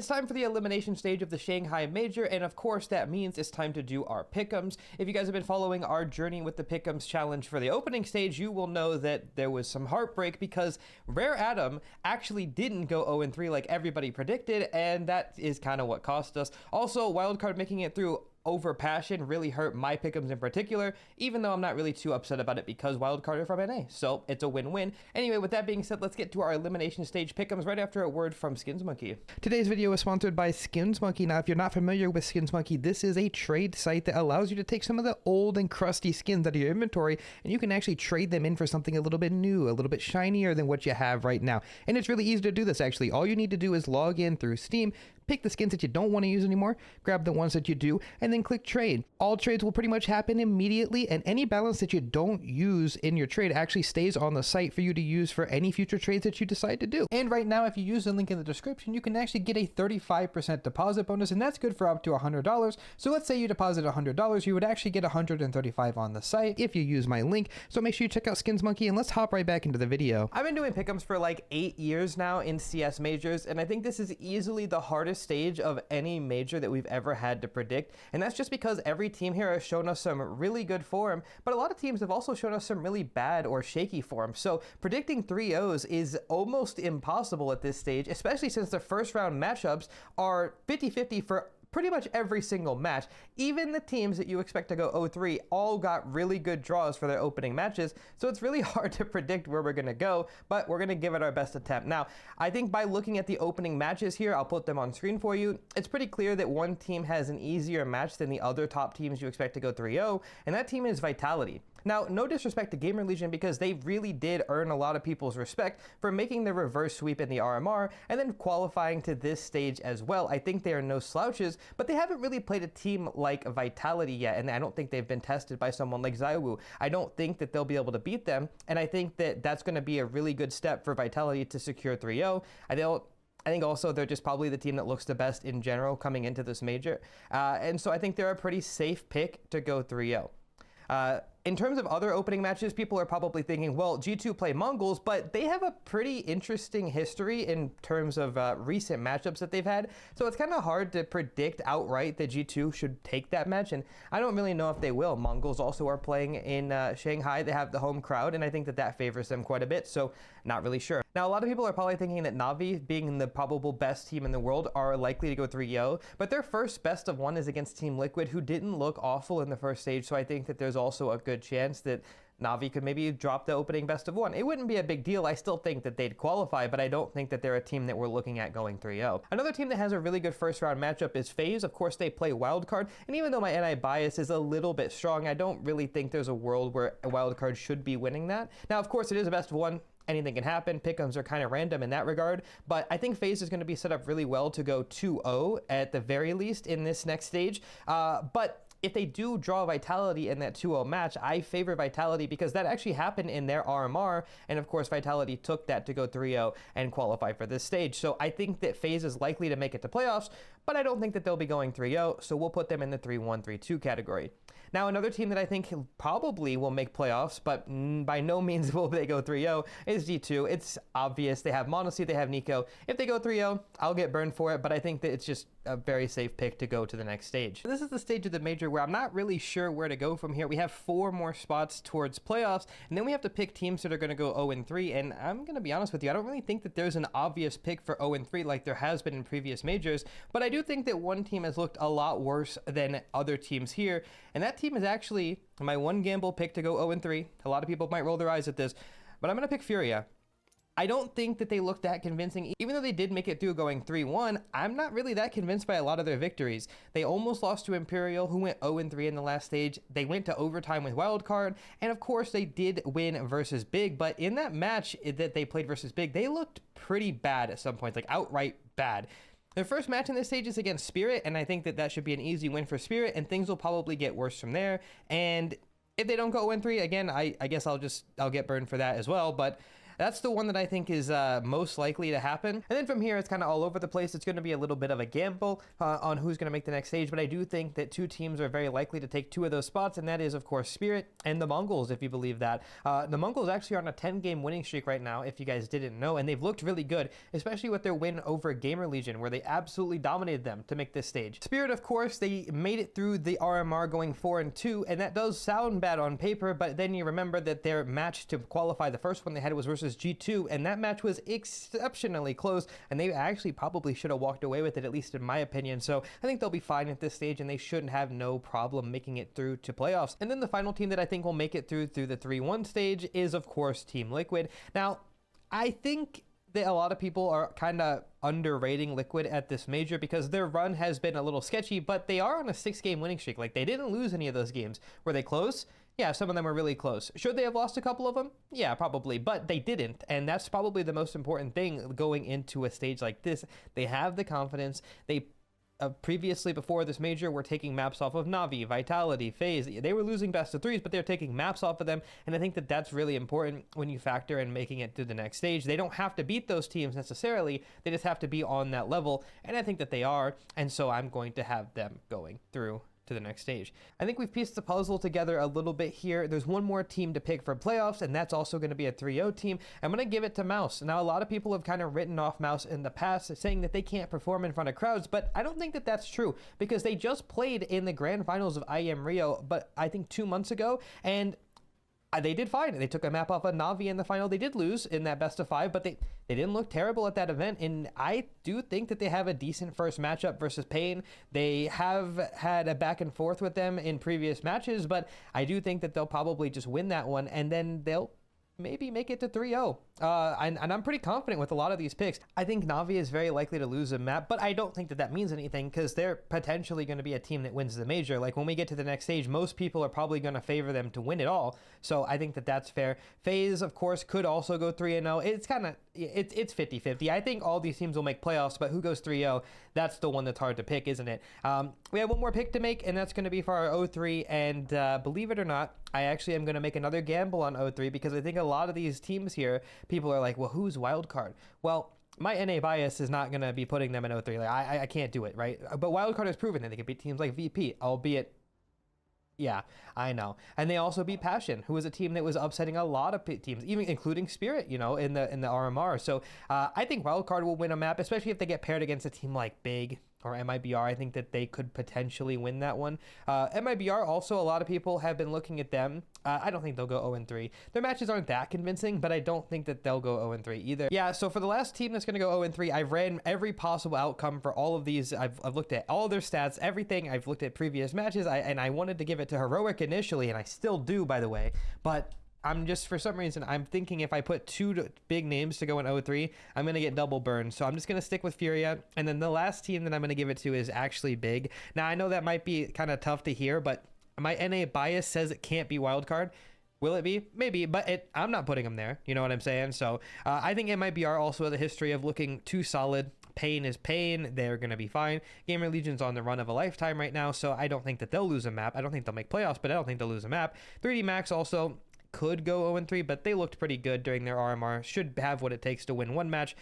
it's time for the elimination stage of the Shanghai Major, and of course that means it's time to do our Pickems. If you guys have been following our journey with the Pickems challenge for the opening stage, you will know that there was some heartbreak because Rare Adam actually didn't go 0-3 like everybody predicted, and that is kind of what cost us. Also, Wildcard making it through over passion really hurt my Pickems in particular, even though I'm not really too upset about it because Wildcard are from NA, so it's a win-win. Anyway, with that being said, let's get to our elimination stage Pickems right after a word from Skinsmonkey. Today's video is sponsored by Skinsmonkey. Now, if you're not familiar with Skinsmonkey, this is a trade site that allows you to take some of the old and crusty skins out of your inventory, and you can actually trade them in for something a little bit new, a little bit shinier than what you have right now. And it's really easy to do this, actually. All you need to do is log in through Steam, pick the skins that you don't want to use anymore, grab the ones that you do, and then click trade. All trades will pretty much happen immediately, and any balance that you don't use in your trade actually stays on the site for you to use for any future trades that you decide to do. And right now, if you use the link in the description, you can actually get a 35% deposit bonus, and that's good for up to $100. So let's say you deposit $100, you would actually get $135 on the site if you use my link. So make sure you check out Skinsmonkey, and let's hop right back into the video. I've been doing Pickems for like 8 years now in CS majors, and I think this is easily the hardest stage of any major that we've ever had to predict, and that's just because every team here has shown us some really good form, but a lot of teams have also shown us some really bad or shaky form. So predicting 3-0s is almost impossible at this stage, especially since the first round matchups are 50-50 for pretty much every single match. Even the teams that you expect to go 0-3 all got really good draws for their opening matches, so it's really hard to predict where we're going to go, but we're going to give it our best attempt. Now, I think by looking at the opening matches here, I'll put them on screen for you, it's pretty clear that one team has an easier match than the other top teams you expect to go 3-0, and that team is Vitality. Now, no disrespect to Gamer Legion because they really did earn a lot of people's respect for making the reverse sweep in the RMR and then qualifying to this stage as well. I think they are no slouches, but they haven't really played a team like Vitality yet, and I don't think they've been tested by someone like Zywoo. I don't think that they'll be able to beat them, and I think that that's going to be a really good step for Vitality to secure 3-0. I think also they're just probably the team that looks the best in general coming into this major, and so I think they're a pretty safe pick to go 3-0. In terms of other opening matches, people are probably thinking, well, G2 play Mongols, but they have a pretty interesting history in terms of recent matchups that they've had. So it's kind of hard to predict outright that G2 should take that match, and I don't really know if they will. Mongols also are playing in Shanghai. They have the home crowd, and I think that that favors them quite a bit, so not really sure. Now, a lot of people are probably thinking that Na'Vi, being the probable best team in the world, are likely to go 3-0, but their first best of one is against Team Liquid, who didn't look awful in the first stage, so I think that there's also a good chance that Na'Vi could maybe drop the opening best of one. It wouldn't be a big deal. I still think that they'd qualify, but I don't think that they're a team that we're looking at going 3-0. Another team that has a really good first round matchup is FaZe. Of course, they play Wildcard, and even though my NI bias is a little bit strong, I don't really think there's a world where a Wildcard should be winning that. Now, of course, it is a best of one. Anything can happen. Pickems are kind of random in that regard, but I think FaZe is going to be set up really well to go 2-0 at the very least in this next stage. But if they do draw Vitality in that 2-0 match, I favor Vitality because that actually happened in their RMR, and of course Vitality took that to go 3-0 and qualify for this stage. So I think that FaZe is likely to make it to playoffs, but I don't think that they'll be going 3-0, so we'll put them in the 3-1, 3-2 category. Now, another team that I think probably will make playoffs, but by no means will they go 3-0, is G2. It's obvious. They have Monacy, they have Nico. If they go 3-0, I'll get burned for it, but I think that it's just a very safe pick to go to the next stage. This is the stage of the major where I'm not really sure where to go from here. We have 4 more spots towards playoffs, and then we have to pick teams that are going to go 0-3, and I'm going to be honest with you, I don't really think that there's an obvious pick for 0-3 like there has been in previous majors, but I do think that one team has looked a lot worse than other teams here, and that team is actually my one gamble pick to go 0-3. A lot of people might roll their eyes at this, but I'm going to pick Furia. I don't think that they look that convincing. Even though they did make it through going 3-1, I'm not really that convinced by a lot of their victories. They almost lost to Imperial, who went 0-3 in the last stage. They went to overtime with Wildcard, and of course they did win versus Big, but in that match that they played versus Big, they looked pretty bad at some points, like outright bad. Their first match in this stage is against Spirit, and I think that that should be an easy win for Spirit, and things will probably get worse from there. And if they don't go 0-3, again, I guess I'll get burned for that as well, but That's the one that I think is most likely to happen. And then from here, it's kind of all over the place. It's going to be a little bit of a gamble on who's going to make the next stage, but I do think that two teams are very likely to take two of those spots, and that is, of course, Spirit and the Mongols, if you believe that. The Mongols actually are on a 10-game winning streak right now, if you guys didn't know, and they've looked really good, especially with their win over Gamer Legion, where they absolutely dominated them to make this stage. Spirit, of course, they made it through the RMR going 4-2, and that does sound bad on paper, but then you remember that their match to qualify, the first one they had was versus G2, and that match was exceptionally close, and they actually probably should have walked away with it, at least in my opinion. So I think they'll be fine at this stage, and they shouldn't have no problem making it through to playoffs. And then the final team that I think will make it through the 3-1 stage is, of course, Team Liquid. Now, I think that a lot of people are kind of underrating Liquid at this major because their run has been a little sketchy, but they are on a 6-game winning streak. Like, they didn't lose any of those games. Were they close? Yeah, some of them were really close. Should they have lost a couple of them? Yeah, probably, but they didn't, and that's probably the most important thing going into a stage like this. They have the confidence. They previously, before this major, were taking maps off of Na'Vi, Vitality, FaZe. They were losing best of threes, but they're taking maps off of them, and I think that that's really important when you factor in making it to the next stage. They don't have to beat those teams necessarily. They just have to be on that level, and I think that they are, and so I'm going to have them going through to the next stage. I think we've pieced the puzzle together a little bit here. There's one more team to pick for playoffs, and that's also going to be a 3-0 team. I'm going to give it to Mouse. Now, a lot of people have kind of written off Mouse in the past, saying that they can't perform in front of crowds, but I don't think that that's true, because they just played in the grand finals of IEM Rio, but I think 2 months ago, and they did fine. They took a map off of Na'Vi in the final. They did lose in that best of 5, but they didn't look terrible at that event, and I do think that they have a decent first matchup versus Pain. They have had a back and forth with them in previous matches, but I do think that they'll probably just win that one, and then they'll maybe make it to 3-0. And I'm pretty confident with a lot of these picks. I think Na'Vi is very likely to lose a map, but I don't think that that means anything because they're potentially going to be a team that wins the major. Like, when we get to the next stage, most people are probably going to favor them to win it all. So I think that that's fair. FaZe, of course, could also go 3-0. It's kind of, it's 50-50. I think all these teams will make playoffs, but who goes 3-0? That's the one that's hard to pick, isn't it? We have one more pick to make, and that's going to be for our O3. And believe it or not, I actually am going to make another gamble on O3 because I think a lot of these teams here, people are like, well, who's wildcard? Well, my NA bias is not going to be putting them in O3. Like, I can't do it, right? But wildcard has proven that they can beat teams like VP, albeit, yeah, I know. And they also beat Passion, who was a team that was upsetting a lot of teams, even including Spirit, you know, in the RMR. So I think wildcard will win a map, especially if they get paired against a team like Big or MIBR. I think that they could potentially win that one. MIBR also, a lot of people have been looking at them. I don't think they'll go 0-3. Their matches aren't that convincing, but I don't think that they'll go 0-3 either. Yeah, so for the last team that's going to go 0-3, I've ran every possible outcome for all of these. I've looked at all their stats, everything. I've looked at previous matches, and I wanted to give it to Heroic initially, and I still do, by the way, but I'm just, for some reason, I'm thinking if I put two big names to go in 0-3, I'm going to get double burned. So I'm just going to stick with Furia. And then the last team that I'm going to give it to is actually Big. Now, I know that might be kind of tough to hear, but my NA bias says it can't be wildcard. Will it be? Maybe, but I'm not putting them there. You know what I'm saying? So I think MIBR also has a history of looking too solid. Pain is Pain. They're going to be fine. Gamer Legion's on the run of a lifetime right now, so I don't think that they'll lose a map. I don't think they'll make playoffs, but I don't think they'll lose a map. 3D Max also could go 0-3, but they looked pretty good during their RMR. Should have what it takes to win one match.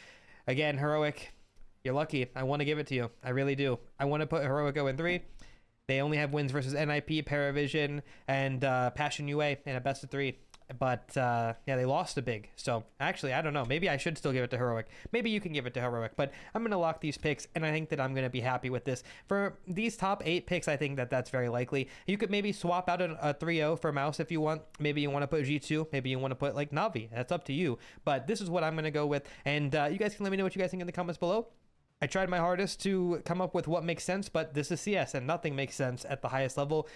Again, Heroic, you're lucky. I want to give it to you. I really do. I want to put Heroic 0-3. They only have wins versus NIP, Paravision, and Passion UA in a best of 3. But yeah, they lost a Big. So actually, I don't know. Maybe I should still give it to Heroic. Maybe you can give it to Heroic. But I'm going to lock these picks, and I think that I'm going to be happy with this. For these top 8 picks, I think that that's very likely. You could maybe swap out a 3-0 for Mouse if you want. Maybe you want to put G2. Maybe you want to put like Na'Vi. That's up to you. But this is what I'm going to go with. And you guys can let me know what you guys think in the comments below. I tried my hardest to come up with what makes sense, but this is CS, and nothing makes sense at the highest level.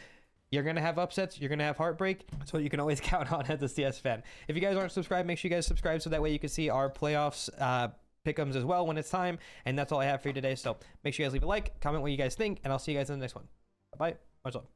You're going to have upsets. You're going to have heartbreak. So you can always count on as a CS fan. If you guys aren't subscribed, make sure you guys subscribe so that way you can see our playoffs Pickems as well when it's time. And that's all I have for you today. So make sure you guys leave a like, comment what you guys think, and I'll see you guys in the next one. Bye-bye. Much love.